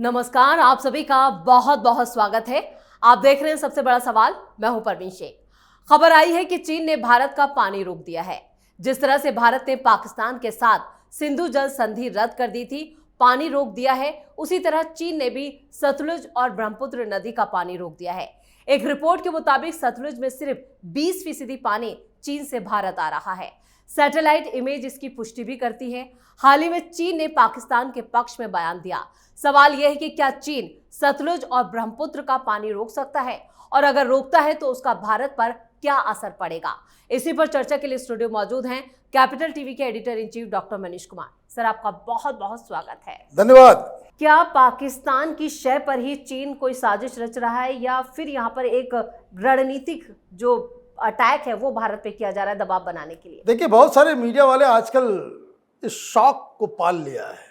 नमस्कार, आप सभी का बहुत बहुत स्वागत है। आप देख रहे हैं सबसे बड़ा सवाल। मैं हूं परवीन शेख। खबर आई है कि चीन ने भारत का पानी रोक दिया है। जिस तरह से भारत ने पाकिस्तान के साथ सिंधु जल संधि रद्द कर दी थी, पानी रोक दिया है, उसी तरह चीन ने भी सतलुज और ब्रह्मपुत्र नदी का पानी रोक दिया है। एक रिपोर्ट के मुताबिक सतलुज में सिर्फ 20% पानी चीन से भारत आ रहा है। सैटेलाइट इमेज इसकी पुष्टि भी करती है। हाल ही में चीन ने पाकिस्तान के पक्ष में बयान दिया। सवाल यह है कि क्या चीन सतलुज और ब्रह्मपुत्र का पानी रोक सकता है, और अगर रोकता है तो उसका भारत पर क्या असर पड़ेगा। इसी पर चर्चा के लिए स्टूडियो मौजूद हैं कैपिटल टीवी के editor in chief doctor Manish Kumar. Sir, आपका बहुत बहुत स्वागत है। धन्यवाद। क्या पाकिस्तान की शय पर ही चीन कोई साजिश रच रहा है, या फिर यहाँ पर एक रणनीतिक जो अटैक है वो भारत पे किया जा रहा है दबाव बनाने के लिए? देखिए, बहुत सारे मीडिया वाले आजकल इस शौक को पाल लिया है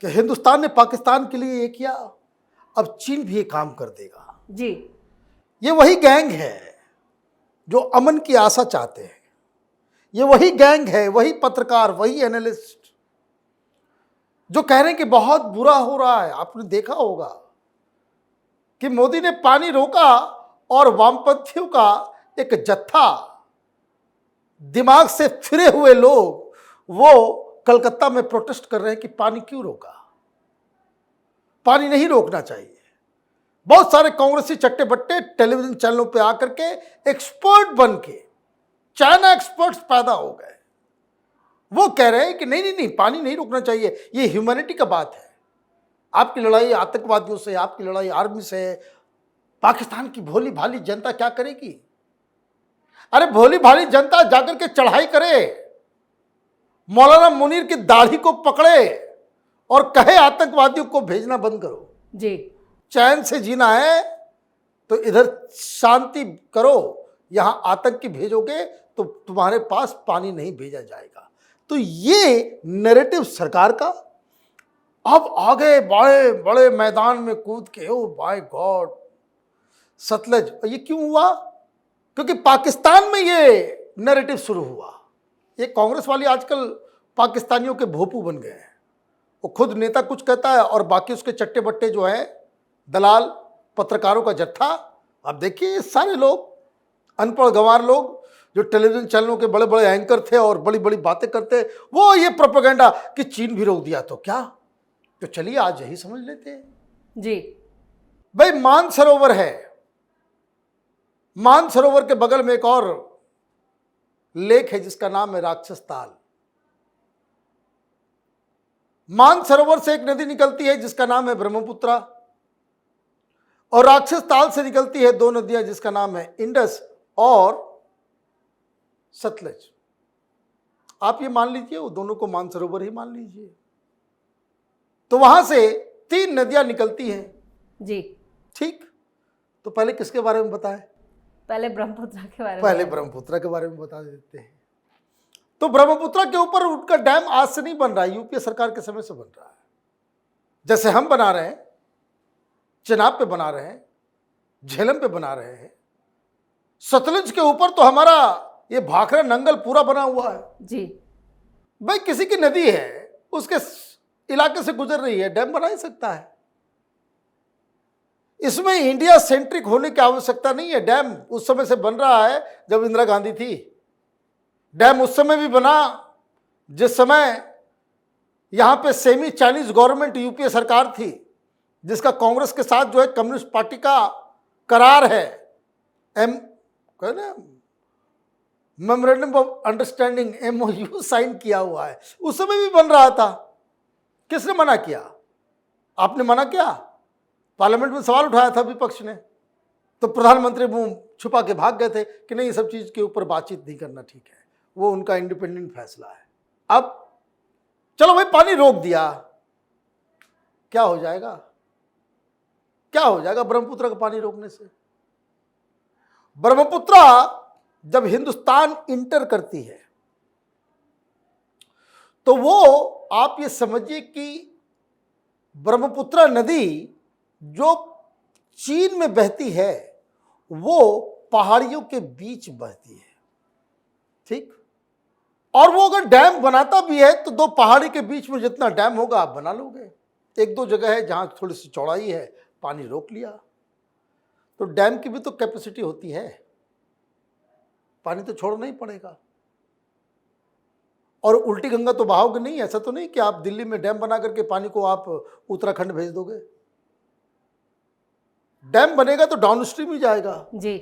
कि हिंदुस्तान ने पाकिस्तान के लिए ये किया, अब चीन भी ये काम कर देगा। जी, ये वही गैंग है जो अमन की आशा चाहते हैं। ये वही गैंग है, वही पत्रकार, वही एनालिस्ट जो कह रहे हैं कि बहुत बुरा हो रहा है। आपने देखा होगा कि मोदी ने पानी रोका और वामपंथियों का एक जत्था, दिमाग से फिरे हुए लोग, वो कलकत्ता में प्रोटेस्ट कर रहे हैं कि पानी क्यों रोका, पानी नहीं रोकना चाहिए। बहुत सारे कांग्रेसी चट्टे बट्टे टेलीविजन चैनलों पे आकर के एक्सपर्ट बन के चाइना एक्सपर्ट्स पैदा हो गए। वो कह रहे हैं कि नहीं नहीं नहीं, पानी नहीं रोकना चाहिए, ये ह्यूमैनिटी का बात है। आपकी लड़ाई आतंकवादियों से, आपकी लड़ाई आर्मी से, पाकिस्तान की भोली भाली जनता क्या करेगी? अरे भोली भाली जनता जाकर के चढ़ाई करे, मौलाना मुनीर की दाढ़ी को पकड़े और कहे आतंकवादियों को भेजना बंद करो। जी, चैन से जीना है तो इधर शांति करो, यहां आतंकी भेजोगे तो तुम्हारे पास पानी नहीं भेजा जाएगा। तो ये नैरेटिव सरकार का अब आगे बड़े बड़े मैदान में कूद के, ओ माय गॉड, सतलज। ये क्यों हुआ? क्योंकि पाकिस्तान में ये नैरेटिव शुरू हुआ। ये कांग्रेस वाली आजकल पाकिस्तानियों के भोपू बन गए हैं। वो खुद नेता कुछ कहता है और बाकी उसके चट्टे बट्टे जो है दलाल, पत्रकारों का जत्था। अब देखिए, सारे लोग अनपढ़ गंवार लोग जो टेलीविजन चैनलों के बड़े बड़े एंकर थे और बड़ी बड़ी बातें करते, वो ये प्रोपेगेंडा कि चीन भी रोक दिया तो क्या। तो चलिए आज यही समझ लेते हैं। जी भाई, मानसरोवर है, मानसरोवर के बगल में एक और लेक है जिसका नाम है राक्षस ताल। मानसरोवर से एक नदी निकलती है जिसका नाम है ब्रह्मपुत्रा, और राक्षस ताल से निकलती है दो नदियां जिसका नाम है इंडस और सतलज। आप ये मान लीजिए, वो दोनों को मानसरोवर ही मान लीजिए। तो वहां से 3 नदियां निकलती हैं। जी, ठीक, तो पहले किसके बारे में बताएं? पहले ब्रह्मपुत्र के बारे में। पहले ब्रह्मपुत्र के बारे में बता देते हैं। तो ब्रह्मपुत्र के ऊपर उनका डैम आज से नहीं बन रहा है, यूपीए सरकार के समय से बन रहा है। जैसे हम बना रहे हैं, चिनाब पे बना रहे हैं, झेलम पे बना रहे हैं, सतलुज के ऊपर तो हमारा ये भाखड़ा नंगल पूरा बना हुआ है। जी, भाई, किसी की नदी है, उसके इलाके से गुजर रही है, डैम बना ही सकता है। इसमें इंडिया सेंट्रिक होने की आवश्यकता नहीं है। डैम उस समय से बन रहा है जब इंदिरा गांधी थी। डैम उस समय भी बना जिस समय यहां पे सेमी चाइनीज गवर्नमेंट यूपीए सरकार थी, जिसका कांग्रेस के साथ जो है कम्युनिस्ट पार्टी का करार है, memorandum of understanding, MOU sign किया हुआ है। उस समय भी बन रहा था। किसने मना किया? आपने मना किया? पार्लियामेंट में सवाल उठाया था विपक्ष ने, तो प्रधानमंत्री मुंह छुपा के भाग गए थे कि नहीं, सब चीज के ऊपर बातचीत नहीं करना ठीक है, वो उनका इंडिपेंडेंट फैसला है। अब चलो भाई, पानी रोक दिया, क्या हो जाएगा? क्या हो जाएगा ब्रह्मपुत्र का पानी रोकने से? ब्रह्मपुत्र जब हिंदुस्तान इंटर करती है तो वो, आप ये समझिए कि ब्रह्मपुत्र नदी जो चीन में बहती है वो पहाड़ियों के बीच बहती है। ठीक, और वो अगर डैम बनाता भी है तो 2 पहाड़ी के बीच में जितना डैम होगा आप बना लोगे। एक दो जगह है जहां थोड़ी सी चौड़ाई है, पानी रोक लिया। तो डैम की भी तो कैपेसिटी होती है, पानी तो छोड़ना ही पड़ेगा। और उल्टी गंगा तो बहाओगे नहीं, ऐसा तो नहीं कि आप दिल्ली में डैम बना करके पानी को आप उत्तराखंड भेज दोगे। डैम बनेगा तो डाउनस्ट्रीम ही जाएगा जी।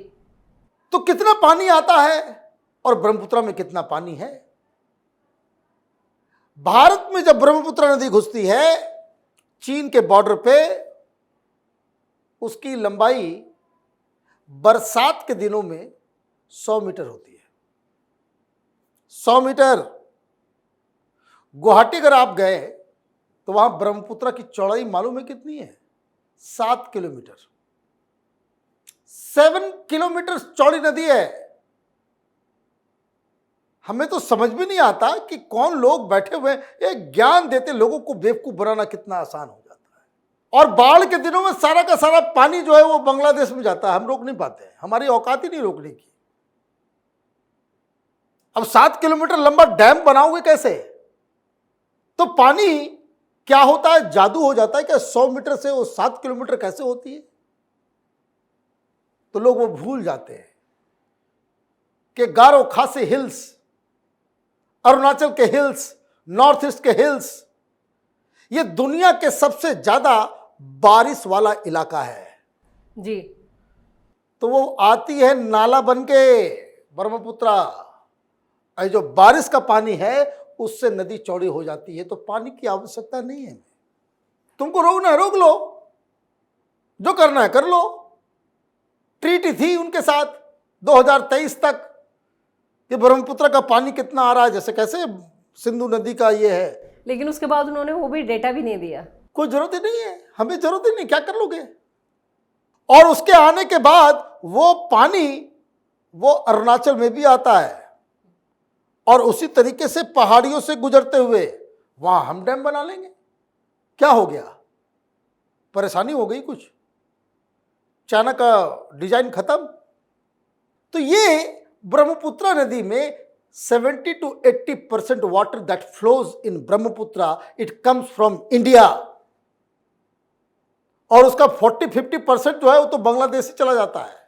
तो कितना पानी आता है और ब्रह्मपुत्र में कितना पानी है। भारत में जब ब्रह्मपुत्र नदी घुसती है चीन के बॉर्डर पे, उसकी लंबाई बरसात के दिनों में 100 मीटर होती है। 100 मीटर। गुवाहाटी अगर आप गए तो वहां ब्रह्मपुत्र की चौड़ाई मालूम है कितनी है? 7 किलोमीटर। 7 किलोमीटर चौड़ी नदी है। हमें तो समझ भी नहीं आता कि कौन लोग बैठे हुए एक ज्ञान देते लोगों को बेवकूफ बनाना कितना आसान हो जाता है। और बाढ़ के दिनों में सारा का सारा पानी जो है वो बांग्लादेश में जाता है, हम रोक नहीं पाते हैं, हमारी औकात ही नहीं रोकने की। अब 7 किलोमीटर लंबा डैम बनाओगे कैसे? तो पानी क्या होता है, जादू हो जाता है क्या? 100 मीटर से वो 7 किलोमीटर कैसे होती है? तो लोग वो भूल जाते हैं कि गारो खासी हिल्स, अरुणाचल के हिल्स, नॉर्थ ईस्ट के हिल्स, ये दुनिया के सबसे ज्यादा बारिश वाला इलाका है जी। तो वो आती है नाला बन के ब्रह्मपुत्र। जो बारिश का पानी है उससे नदी चौड़ी हो जाती है। तो पानी की आवश्यकता नहीं है। तुमको रोकना है रोक लो, जो करना है कर लो। ट्रीटी थी उनके साथ 2023 तक कि ब्रह्मपुत्र का पानी कितना आ रहा है, जैसे कैसे सिंधु नदी का ये है। लेकिन उसके बाद उन्होंने वो भी डेटा भी नहीं दिया। कोई जरूरत ही नहीं है, हमें जरूरत ही नहीं, क्या कर लोगे। और उसके आने के बाद वो पानी वो अरुणाचल में भी आता है और उसी तरीके से पहाड़ियों से गुजरते हुए वहां हम डैम बना लेंगे। क्या हो गया? परेशानी हो गई कुछ? चाइना का डिजाइन खत्म? तो ये ब्रह्मपुत्र नदी में 70 to 80% water that flows in Brahmaputra it comes from India. और उसका 40-50% जो है वो तो बांग्लादेश से चला जाता है।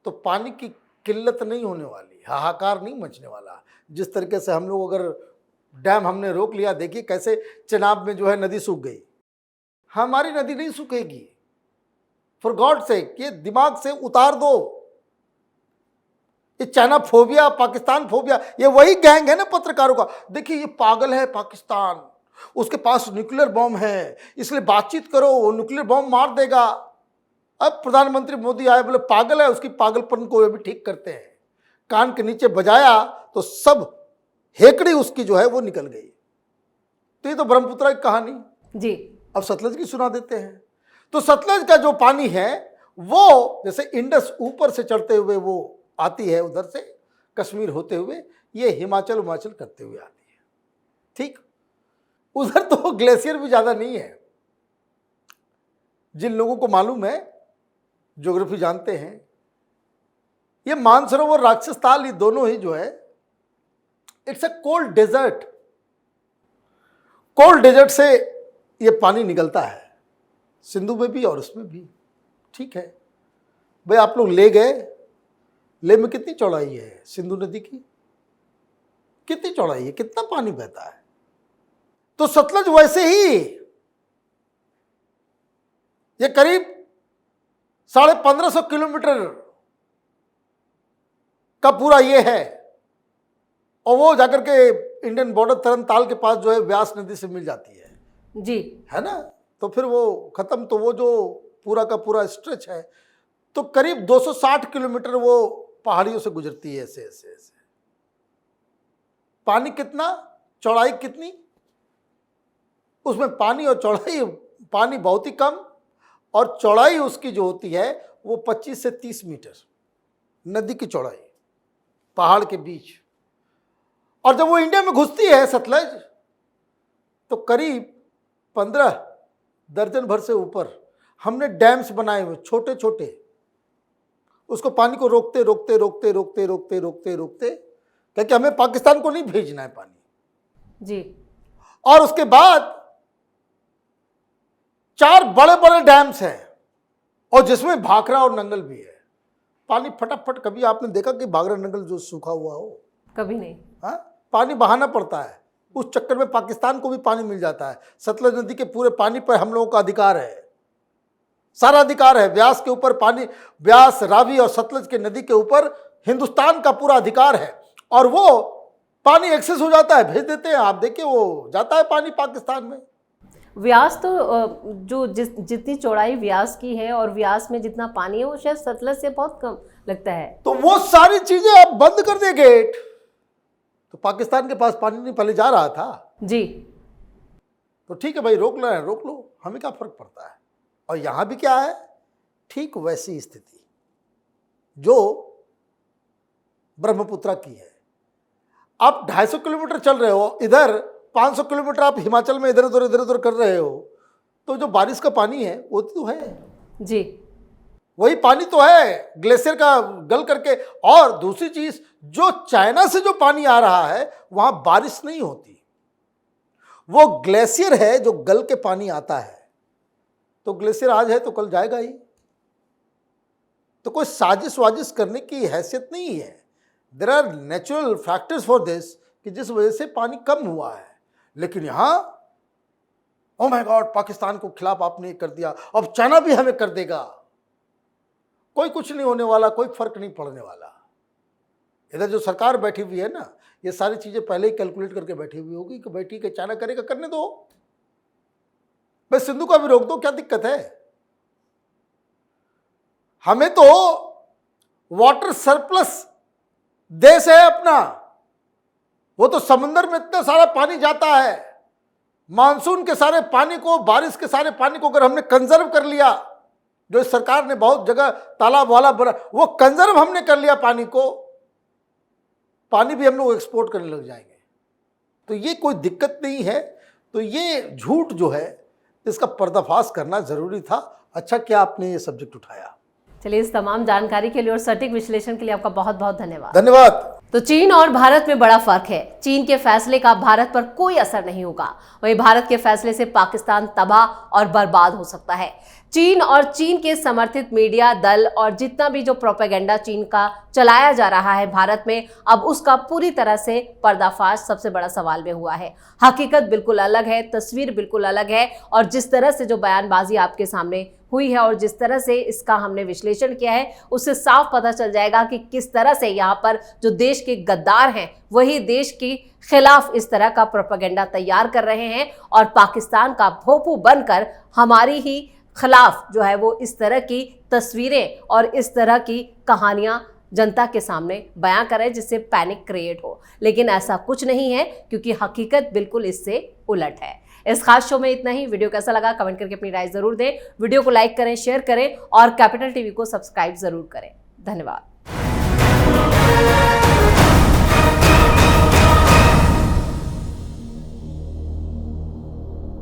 तो पानी की किल्लत नहीं होने वाली, हाहाकार नहीं मचने वाला। जिस तरीके से हम लोग अगर डैम हमने रोक लिया, देखिए कैसे चेनाब में जो है नदी सूख गई। हमारी नदी नहीं सूखेगी, फॉर गॉड सेक ये दिमाग से उतार दो। ये चाइना फोबिया, पाकिस्तान फोबिया, ये वही गैंग है ना पत्रकारों का। देखिए ये पागल है पाकिस्तान, उसके पास न्यूक्लियर बॉम्ब है, इसलिए बातचीत करो, वो न्यूक्लियर बॉम्ब मार देगा। अब प्रधानमंत्री मोदी आए, बोले पागल है, उसकी पागलपन को ये भी ठीक करते हैं। कान के नीचे बजाया तो सब हेकड़ी उसकी जो है वो निकल गई। तो ये तो ब्रह्मपुत्र की कहानी जी। अब सतलज की सुना देते हैं। तो सतलज का जो पानी है वो जैसे इंडस ऊपर से चढ़ते हुए वो आती है, उधर से कश्मीर होते हुए ये हिमाचल करते हुए आती है। ठीक, उधर तो ग्लेशियर भी ज्यादा नहीं है। जिन लोगों को मालूम है, ज्योग्राफी जानते हैं, ये मानसरोवर, राक्षस ताल, ये दोनों ही जो है it's a cold desert. Cold desert से ये पानी निकलता है, सिंधु में भी और उसमें भी। ठीक है भाई, आप लोग ले गए, ले में कितनी चौड़ाई है सिंधु नदी की? कितनी चौड़ाई है, कितना पानी बहता है? तो सतलज वैसे ही ये करीब 1550 किलोमीटर का पूरा ये है। और वो जाकर के इंडियन बॉर्डर तरनताल के पास जो है व्यास नदी से मिल जाती है जी, है ना। तो फिर वो खत्म, तो वो जो पूरा का पूरा स्ट्रेच है तो करीब 260 किलोमीटर वो पहाड़ियों से गुजरती है, ऐसे ऐसे ऐसे। पानी कितना, चौड़ाई कितनी, उसमें पानी और चौड़ाई, पानी बहुत ही कम और चौड़ाई उसकी जो होती है वो 25 से 30 मीटर नदी की चौड़ाई पहाड़ के बीच। और जब वो इंडिया में घुसती है सतलज तो करीब 15 दर्जन भर से ऊपर हमने डैम्स बनाए हुए छोटे छोटे, उसको पानी को रोकते रोकते रोकते रोकते रोकते रोकते रोकते, क्योंकि हमें पाकिस्तान को नहीं भेजना है पानी जी। और उसके बाद 4 बड़े बड़े डैम्स हैं और जिसमें भाखड़ा और नंगल भी है। पानी फटाफट, कभी आपने देखा कि भाखड़ा नंगल जो सूखा हुआ हो? कभी नहीं। हाँ, पानी बहाना पड़ता है, उस चक्कर में पाकिस्तान को भी पानी मिल जाता है। सतलज नदी के पूरे पानी पर हम लोगों का अधिकार है, सारा अधिकार है। व्यास के ऊपर पानी, व्यास, रावी और सतलज के नदी के ऊपर हिंदुस्तान का पूरा अधिकार है। और वो पानी एक्सेस हो जाता है, भेज देते हैं, आप देखिए वो जाता है पानी पाकिस्तान में। व्यास तो जो जितनी चौड़ाई व्यास की है और व्यास में जितना पानी है वो शायद सतलज से बहुत कम लगता है। तो वो सारी चीजें आप बंद कर दे गेट, तो पाकिस्तान के पास पानी नहीं पहले जा रहा था जी। तो ठीक है भाई, रोक लो, रोक लो, हमें क्या फर्क पड़ता है। और यहां भी क्या है, ठीक वैसी स्थिति जो ब्रह्मपुत्रा की है। आप 250 किलोमीटर चल रहे हो, इधर 500 किलोमीटर आप हिमाचल में इधर उधर कर रहे हो, तो जो बारिश का पानी है वो तो है जी, वही पानी तो है ग्लेशियर का गल करके। और दूसरी चीज, जो चाइना से जो पानी आ रहा है वहां बारिश नहीं होती, वो ग्लेशियर है जो गल के पानी आता है। तो ग्लेशियर आज है तो कल जाएगा ही, तो कोई साजिश वाजिश करने की हैसियत नहीं है। There are natural factors for this कि जिस वजह से पानी कम हुआ है। लेकिन यहां ओ माय गॉड, पाकिस्तान को खिलाफ आपने कर दिया, अब चाइना भी हमें कर देगा। कोई कुछ नहीं होने वाला, कोई फर्क नहीं पड़ने वाला। इधर जो सरकार बैठी हुई है ना, ये सारी चीजें पहले ही कैलकुलेट करके बैठी हुई होगी कि भाई ठीक है, चाइना करेगा, करने दो भाई, सिंधु का भी रोक दो, क्या दिक्कत है। हमें तो वाटर सरप्लस देश है अपना, वो तो समंदर में इतना सारा पानी जाता है। मानसून के सारे पानी को, बारिश के सारे पानी को अगर हमने कंजर्व कर लिया, जो सरकार ने बहुत जगह तालाब वाला बना, वो कंजर्व हमने कर लिया पानी को, पानी भी हम लोग एक्सपोर्ट करने लग जाएंगे। तो ये कोई दिक्कत नहीं है। तो ये झूठ जो है, इसका पर्दाफाश करना जरूरी था। अच्छा क्या आपने ये सब्जेक्ट उठाया। चलिए, इस तमाम जानकारी के लिए और सटीक विश्लेषण के लिए आपका बहुत बहुत धन्यवाद। धन्यवाद। तो चीन और भारत में बड़ा फर्क है। चीन के फैसले का भारत पर कोई असर नहीं होगा, वहीं भारत के फैसले से पाकिस्तान तबाह और बर्बाद हो सकता है। चीन और चीन के समर्थित मीडिया दल और जितना भी जो प्रोपेगेंडा चीन का चलाया जा रहा है भारत में, अब उसका पूरी तरह से पर्दाफाश सबसे बड़ा सवाल में हुआ है। हकीकत बिल्कुल अलग है, तस्वीर बिल्कुल अलग है, और जिस तरह से जो बयानबाजी आपके सामने हुई है और जिस तरह से इसका हमने विश्लेषण किया है, उससे साफ पता चल जाएगा कि किस तरह से यहाँ पर जो देश के गद्दार हैं वही देश के खिलाफ इस तरह का प्रोपेगेंडा तैयार कर रहे हैं और पाकिस्तान का भोंपू बनकर हमारी ही खिलाफ जो है वो इस तरह की तस्वीरें और इस तरह की कहानियां जनता के सामने बयां करें जिससे पैनिक क्रिएट हो। लेकिन ऐसा कुछ नहीं है, क्योंकि हकीकत बिल्कुल इससे उलट है। इस खास शो में इतना ही। वीडियो कैसा लगा कमेंट करके अपनी राय जरूर दें। वीडियो को लाइक करें, शेयर करें और कैपिटल टीवी को सब्सक्राइब जरूर करें। धन्यवाद।